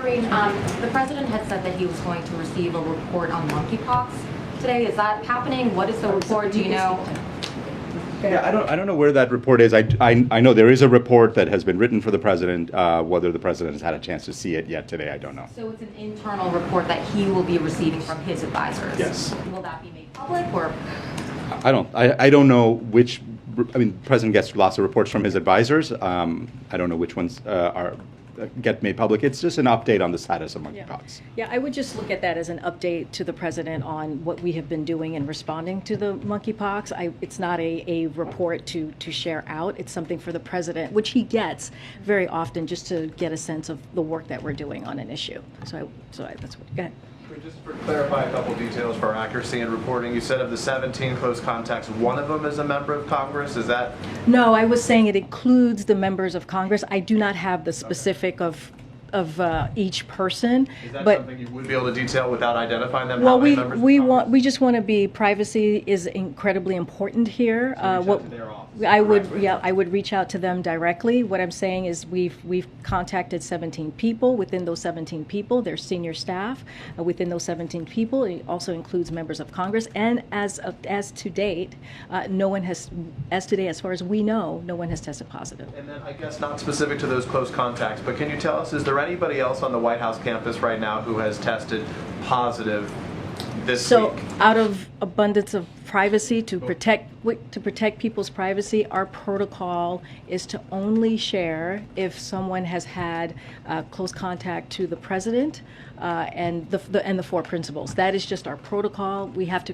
Karine, the president had said that he was going to receive a report on monkeypox today. Is that happening? What is the report? Do you know? Yeah, I don't know where that report is. I know there is a report that has been written for the president. Whether the president has had a chance to see it yet today, I don't know. So it's an internal report that he will be receiving from his advisors. Yes. Will that be made public or? I don't know which. I mean, the president gets lots of reports from his advisors. I don't know which ones get made public. It's just an update on the status of monkeypox. Yeah, I would just look at that as an update to the president on what we have been doing in responding to the monkeypox. It's not a report to share out. It's something for the president, which he gets very often, just to get a sense of the work that we're doing on an issue. That's what. Go ahead. Just to clarify a couple details for accuracy in reporting, you said of the 17 close contacts, one of them is a member of Congress. Is that? No, I was saying it includes the members of Congress. I do not have the specific of each person. Is that but something you would be able to detail without identifying them? Well, How many members of Congress? we just want to be, privacy is incredibly important here. So reach out to their office I would reach out to them directly. What I'm saying is we've contacted 17 people. Within those 17 people, there's senior staff. Within those 17 people, it also includes members of Congress. And as to date, no one has, as far as we know, no one has tested positive. And then I guess not specific to those close contacts, but can you tell us, is there anybody else on the White House campus right now who has tested positive this week? Out of abundance of privacy, to protect people's privacy, our protocol is to only share if someone has had close contact to the president and the four principals. That is just our protocol. We have to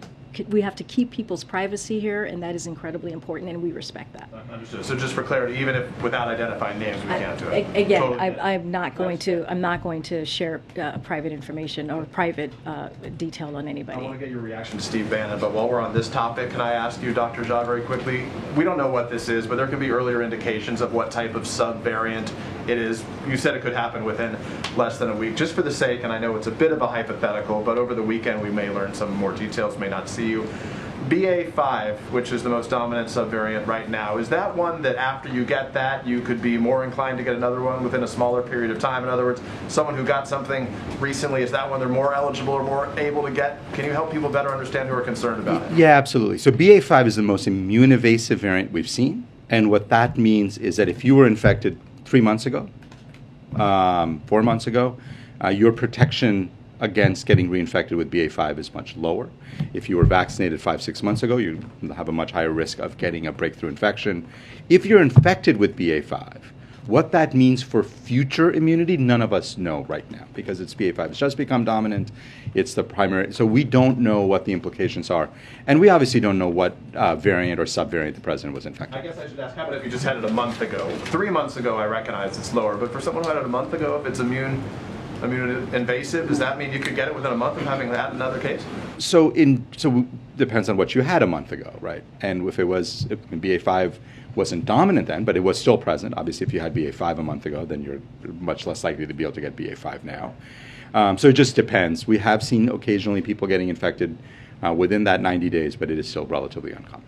keep people's privacy here, and that is incredibly important, and we respect that. Understood. So just for clarity, even if without identifying names, we can't do it. Again, Totally. I'm not going to share private information or private detail on anybody. I want to get your reaction to Steve Bannon, but while we're on this topic, can I ask you, Dr. Jah, very quickly, we don't know what this is, but there could be earlier indications of what type of subvariant it is. You said it could happen within less than a week. Just for the sake, and I know it's a bit of a hypothetical, but over the weekend we may learn some more details, may not see you. BA.5, which is the most dominant subvariant right now, is that one that after you get that, you could be more inclined to get another one within a smaller period of time? In other words, someone who got something recently, is that one they're more eligible or more able to get? Can you help people better understand who are concerned about it? Yeah, absolutely. So BA.5 is the most immune evasive variant we've seen. And what that means is that if you were infected 3 months ago, 4 months ago, your protection against getting reinfected with BA.5 is much lower. If you were vaccinated 5-6 months ago, you have a much higher risk of getting a breakthrough infection. If you're infected with BA.5, what that means for future immunity, none of us know right now, because it's BA.5. It's just become dominant. It's the primary. So we don't know what the implications are. And we obviously don't know what variant or subvariant the president was infected. I guess I should ask, how about if you just had it a month ago? 3 months ago, I recognize it's lower, but for someone who had it a month ago, if it's immune invasive, does that mean you could get it within a month of having that in another case? So depends on what you had a month ago, right? And if BA.5 wasn't dominant then, but it was still present. Obviously, if you had BA.5 a month ago, then you're much less likely to be able to get BA.5 now. So it just depends. We have seen occasionally people getting infected within that 90 days, but it is still relatively uncommon.